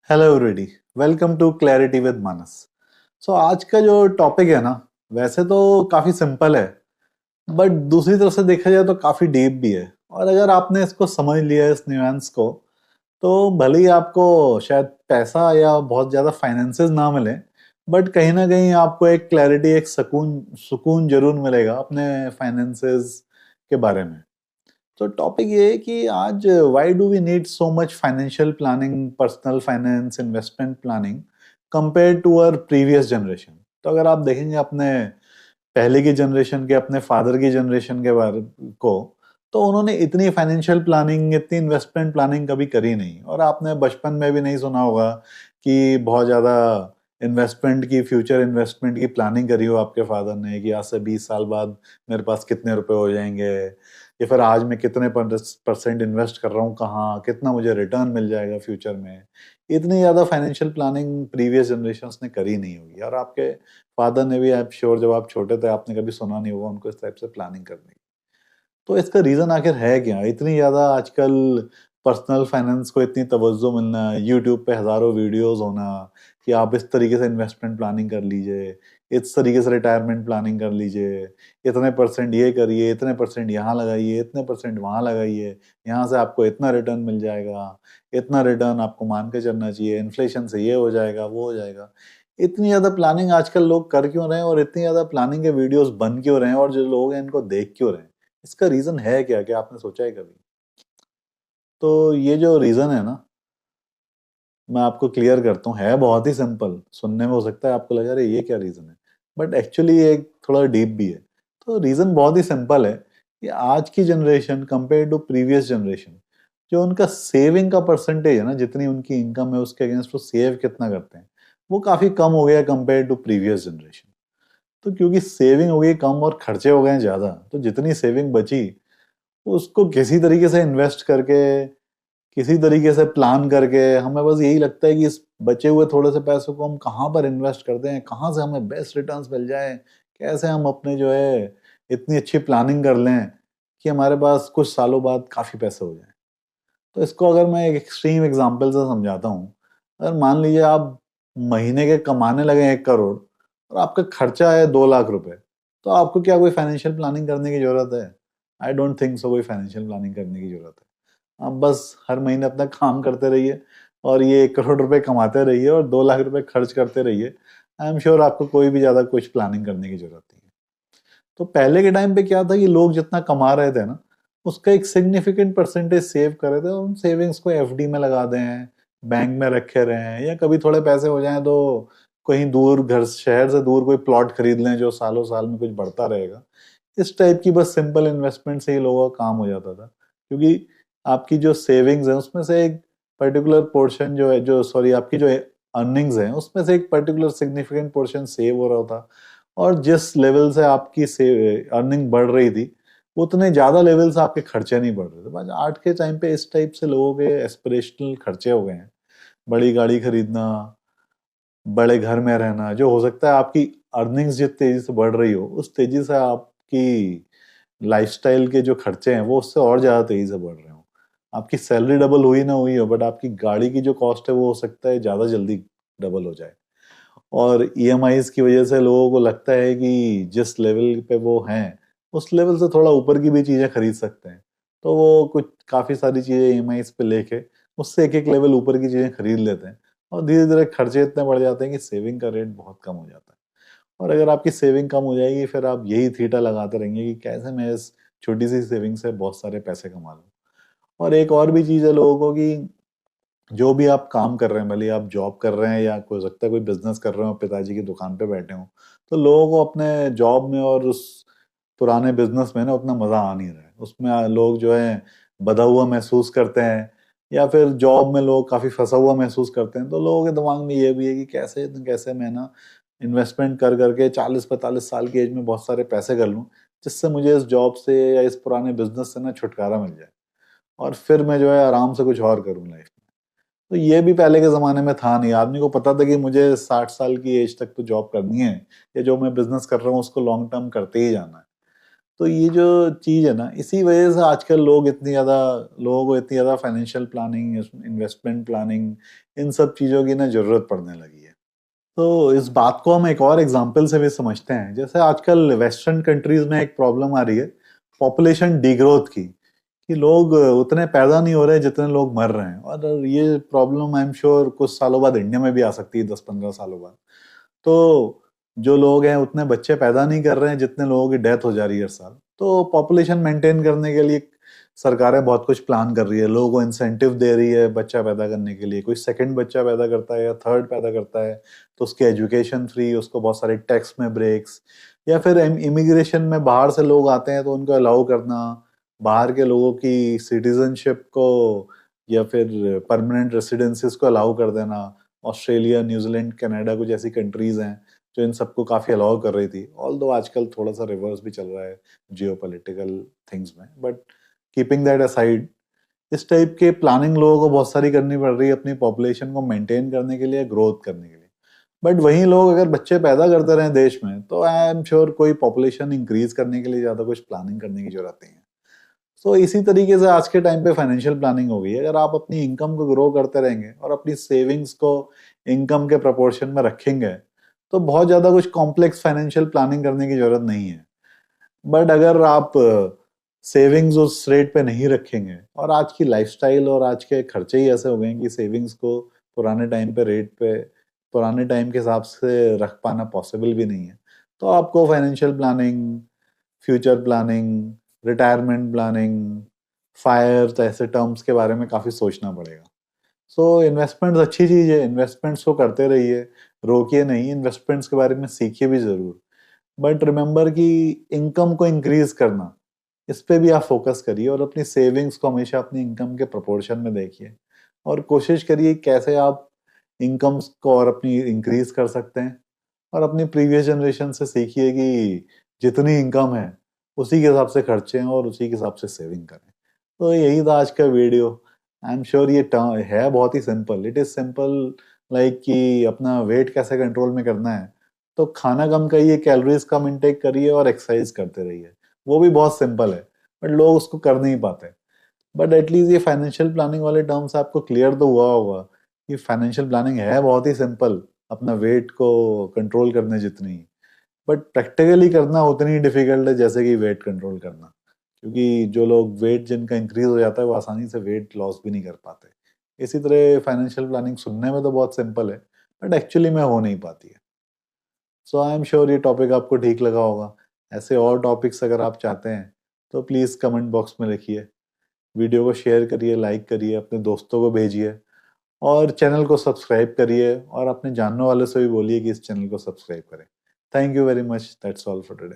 Hello everybody. Welcome to clarity with Manas. आज का जो टॉपिक है ना, वैसे तो काफी सिंपल है, बट दूसरी तरफ से देखा जाए तो काफी डीप भी है। और अगर आपने इसको समझ लिया, इस न्यूएंस को, तो भले ही आपको शायद पैसा या बहुत ज्यादा फाइनेंसेस ना मिले, बट कहीं ना कहीं आपको एक क्लैरिटी, एक सुकून सुकून जरूर मिलेगा अपने फाइनेंसेस के बारे में। तो टॉपिक ये है कि आज why do we need so much financial planning, personal finance, investment planning compare to our previous generation. तो अगर आप देखेंगे अपने पहले की जनरेशन के, अपने फादर की जनरेशन के बारे को, तो उन्होंने इतनी फाइनेंशियल प्लानिंग, इतनी इन्वेस्टमेंट प्लानिंग कभी करी नहीं। और आपने बचपन में भी नहीं सुना होगा कि बहुत ज्यादा इन्वेस्टमेंट की, फ्यूचर इन्वेस्टमेंट की प्लानिंग करी हो आपके फादर ने कि आज से 20 साल बाद मेरे पास कितने रुपए हो जाएंगे, या फिर आज मैं कितने परसेंट इन्वेस्ट कर रहा हूँ, कहाँ कितना मुझे रिटर्न मिल जाएगा फ्यूचर में। इतनी ज्यादा फाइनेंशियल प्लानिंग प्रीवियस जनरेशन ने करी नहीं होगी। और आपके फादर ने भी, आई एम श्योर, जब आप छोटे थे आपने कभी सुना नहीं होगा उनको इस टाइप से प्लानिंग करने की। तो इसका रीजन आखिर है क्या, इतनी ज्यादा आजकल पर्सनल फाइनेंस को इतनी तवज्जो मिलना, यूट्यूब पे हजारों वीडियोस होना कि आप इस तरीके से इन्वेस्टमेंट प्लानिंग कर लीजिए, इस तरीके से रिटायरमेंट प्लानिंग कर लीजिए, इतने परसेंट ये करिए, इतने परसेंट यहाँ लगाइए, इतने परसेंट वहां लगाइए, यहाँ से आपको इतना रिटर्न मिल जाएगा, इतना रिटर्न आपको मान के चलना चाहिए, इन्फ्लेशन से ये हो जाएगा, वो हो जाएगा। इतनी ज्यादा प्लानिंग आजकल लोग कर क्यों रहे हैं, और इतनी ज्यादा प्लानिंग के वीडियोस बन क्यों रहे हैं, और जो लोग हैं इनको देख क्यों रहे हैं? इसका रीजन है क्या? क्या आपने सोचा है कभी? तो ये जो रीजन है ना, मैं आपको क्लियर करता हूँ। है बहुत ही सिंपल, सुनने में हो सकता है आपको लगा रहे ये क्या रीजन है, बट एक्चुअली ये थोड़ा डीप भी है। तो रीजन बहुत ही सिंपल है कि आज की generation compare to previous generation, जो उनका सेविंग का परसेंटेज है ना, जितनी उनकी इनकम है उसके अगेंस्ट वो सेव कितना करते हैं, वो काफी कम हो गया कंपेयर टू प्रीवियस जनरेशन। तो क्योंकि सेविंग हो गई कम और खर्चे हो गए ज्यादा, तो जितनी सेविंग बची उसको किसी तरीके से इन्वेस्ट करके, किसी तरीके से प्लान करके, हमें बस यही लगता है कि इस बचे हुए थोड़े से पैसों को हम कहाँ पर इन्वेस्ट करते हैं, कहाँ से हमें बेस्ट रिटर्न्स मिल जाए, कैसे हम अपने जो है इतनी अच्छी प्लानिंग कर लें कि हमारे पास कुछ सालों बाद काफी पैसे हो जाए। तो इसको अगर मैं एक एक्सट्रीम एग्जांपल से समझाता हूँ, अगर मान लीजिए आप महीने के कमाने लगे 1 करोड़ और आपका खर्चा है 2 लाख रुपए, तो आपको क्या कोई फाइनेंशियल प्लानिंग करने की जरूरत है? आई डोंट थिंक सो, कोई फाइनेंशियल प्लानिंग करने की जरूरत है। आप बस हर महीने अपना काम करते रहिए और ये 1 करोड़ रुपए कमाते रहिए और 2 लाख रुपए खर्च करते रहिए। आई एम श्योर आपको कोई भी ज्यादा कुछ प्लानिंग करने की जरूरत नहीं है। तो पहले के टाइम पे क्या था कि लोग जितना कमा रहे थे ना, उसका एक सिग्निफिकेंट परसेंटेज सेव कर रहे थे और उन सेविंग्स को एफडी में लगा दें, बैंक में रखे रहें, या कभी थोड़े पैसे हो जाएं तो कहीं दूर, घर शहर से दूर कोई प्लॉट खरीद लें जो सालों साल में कुछ बढ़ता रहेगा। इस टाइप की बस सिंपल इन्वेस्टमेंट से ही लोगों का काम हो जाता था, क्योंकि आपकी जो सेविंग्स है उसमें से एक पर्टिकुलर पोर्शन जो है, जो सॉरी आपकी जो अर्निंग्स है उसमें से एक पर्टिकुलर सिग्निफिकेंट पोर्शन सेव हो रहा था। और जिस लेवल से आपकी से अर्निंग बढ़ रही थी, उतने ज्यादा लेवल से आपके खर्चे नहीं बढ़ रहे थे। बस आज के टाइम पे इस टाइप से लोगों के एस्पिरेशनल खर्चे हो गए हैं। बड़ी गाड़ी खरीदना, बड़े घर में रहना, जो हो सकता है आपकी अर्निंग्स जिस तेजी से बढ़ रही हो उस तेजी से आपकी लाइफस्टाइल के जो खर्चे हैं वो उससे और ज्यादा तेजी से बढ़ रहे हो। आपकी सैलरी डबल हुई ना हुई हो, बट आपकी गाड़ी की जो कॉस्ट है वो हो सकता है ज्यादा जल्दी डबल हो जाए। और ईएमआईज की वजह से लोगों को लगता है कि जिस लेवल पे वो हैं उस लेवल से थोड़ा ऊपर की भी चीजें खरीद सकते हैं। तो वो कुछ काफी सारी चीजें ईएमआईज पे लेके उससे एक एक लेवल ऊपर की चीजें खरीद लेते हैं। और धीरे धीरे खर्चे इतने बढ़ जाते हैं कि सेविंग का रेट बहुत कम हो जाता है। और अगर आपकी सेविंग कम हो जाएगी, फिर आप यही थीटा लगाते रहेंगे कि कैसे मैं इस छोटी सी सेविंग से बहुत सारे पैसे कमा लूं। और एक और भी चीज है लोगों को कि जो भी आप काम कर रहे हैं, भले आप जॉब कर रहे हैं या कोई सकता है कोई बिजनेस कर रहे हो, पिताजी की दुकान पे बैठे हो, तो लोगों को अपने जॉब में और उस पुराने बिजनेस में ना उतना मजा आ नहीं रहा है। उसमें लोग जो है बधा हुआ महसूस करते हैं, या फिर जॉब में लोग काफी फंसा हुआ महसूस करते हैं। तो लोगों के दिमाग में ये भी है कि कैसे न कैसे मैं ना इन्वेस्टमेंट कर करके 40-45 साल की एज में बहुत सारे पैसे कर लूं, जिससे मुझे इस जॉब से या इस पुराने बिजनेस से ना छुटकारा मिल जाए, और फिर मैं जो है आराम से कुछ और करूं लाइफ में। तो ये भी पहले के जमाने में था नहीं। आदमी को पता था कि मुझे 60 साल की एज तक तो जॉब करनी है, या जो मैं बिजनेस कर रहा हूँ उसको लॉन्ग टर्म करते ही जाना है। तो ये जो चीज है ना, इसी वजह से आजकल लोगों को इतनी ज्यादा फाइनेंशियल प्लानिंग, इन्वेस्टमेंट प्लानिंग, इन सब चीजों की ना जरूरत पड़ने लगी है। तो इस बात को हम एक और एग्जाम्पल से भी समझते हैं। जैसे आजकल वेस्टर्न कंट्रीज में एक प्रॉब्लम आ रही है पॉपुलेशन डिग्रोथ की, कि लोग उतने पैदा नहीं हो रहे जितने लोग मर रहे हैं। और ये प्रॉब्लम आई एम श्योर कुछ सालों बाद इंडिया में भी आ सकती है, 10-15 सालों बाद। तो जो लोग हैं उतने बच्चे पैदा नहीं कर रहे हैं जितने लोगों की डेथ हो जा रही है हर साल। तो पॉपुलेशन मेंटेन करने के लिए सरकारें बहुत कुछ प्लान कर रही है, लोगों को इंसेंटिव दे रही है बच्चा पैदा करने के लिए। कोई सेकंड बच्चा पैदा करता है या थर्ड पैदा करता है तो उसकी एजुकेशन फ्री, उसको बहुत सारे टैक्स में ब्रेक्स, या फिर इमिग्रेशन में बाहर से लोग आते हैं तो उनको अलाउ करना, बाहर के लोगों की सिटीजनशिप को या फिर परमानेंट रेसिडेंसीज को अलाउ कर देना। ऑस्ट्रेलिया, न्यूजीलैंड, कनाडा कुछ ऐसी कंट्रीज हैं जो इन सबको काफी अलाउ कर रही थी। ऑल्दो आजकल थोड़ा सा रिवर्स भी चल रहा है जियोपॉलिटिकल थिंग्स में, बट कीपिंग दैट असाइड, इस टाइप के प्लानिंग लोगों को बहुत सारी करनी पड़ रही है अपनी पॉपुलेशन को मेंटेन करने के लिए, ग्रोथ करने के लिए। बट वही लोग अगर बच्चे पैदा करते रहे देश में तो आई एम श्योर कोई पॉपुलेशन इंक्रीज करने के लिए ज्यादा कुछ प्लानिंग करने की जरूरत नहीं है। सो इसी तरीके से आज के टाइम पे फाइनेंशियल प्लानिंग हो गई है। अगर आप अपनी इनकम को ग्रो करते रहेंगे और अपनी सेविंग्स को इनकम के प्रोपोर्शन में रखेंगे तो बहुत ज्यादा कुछ कॉम्प्लेक्स फाइनेंशियल प्लानिंग करने की जरूरत नहीं है। बट अगर आप सेविंग्स उस रेट पे नहीं रखेंगे, और आज की लाइफस्टाइल और आज के खर्चे ही ऐसे हो गए हैं कि सेविंग्स को पुराने टाइम पे रेट पे, पुराने टाइम के हिसाब से रख पाना पॉसिबल भी नहीं है, तो आपको financial planning, future planning, retirement planning, fire ऐसे टर्म्स के बारे में काफी सोचना पड़ेगा। सो इन्वेस्टमेंट्स अच्छी चीज है, इन्वेस्टमेंट्स को करते रहिए, रोकिए नहीं, इन्वेस्टमेंट्स के बारे में सीखिए भी जरूर। बट रिमेंबर कि इनकम को इंक्रीज करना, इस पे भी आप फोकस करिए, और अपनी सेविंग्स को हमेशा अपनी इनकम के प्रोपोर्शन में देखिए, और कोशिश करिए कैसे आप इनकम्स को और अपनी इंक्रीज कर सकते हैं। और अपनी प्रीवियस जनरेशन से सीखिए कि जितनी इनकम है उसी के हिसाब से खर्चे हैं और उसी के हिसाब से सेविंग करें। तो यही था आज का वीडियो। आई एम श्योर ये टर्म है बहुत ही simple, it is simple, like कि अपना वेट कैसे कंट्रोल में करना है। तो खाना कम खाइए, कैलोरीज कम इनटेक करिए और एक्सरसाइज करते रहिए। वो भी बहुत सिंपल है बट लोग उसको कर नहीं पाते। बट एटलीस्ट ये फाइनेंशियल प्लानिंग वाले टर्म्स आपको क्लियर तो हुआ होगा कि फाइनेंशियल प्लानिंग है बहुत ही सिंपल, अपना वेट को कंट्रोल करने जितनी ही। बट प्रैक्टिकली करना उतनी ही डिफिकल्ट है जैसे कि वेट कंट्रोल करना, क्योंकि जो लोग वेट जिनका इंक्रीज हो जाता है वो आसानी से वेट लॉस भी नहीं कर पाते। इसी तरह फाइनेंशियल प्लानिंग सुनने में तो बहुत सिंपल है बट एक्चुअली में हो नहीं पाती है। सो आई एम श्योर ये टॉपिक आपको ठीक लगा होगा। ऐसे और टॉपिक्स अगर आप चाहते हैं तो प्लीज़ कमेंट बॉक्स में लिखिए, वीडियो को शेयर करिए, लाइक करिए, अपने दोस्तों को भेजिए, और चैनल को सब्सक्राइब करिए, और अपने जानने वाले से भी बोलिए कि इस चैनल को सब्सक्राइब करें। Thank you very much, that's all for today.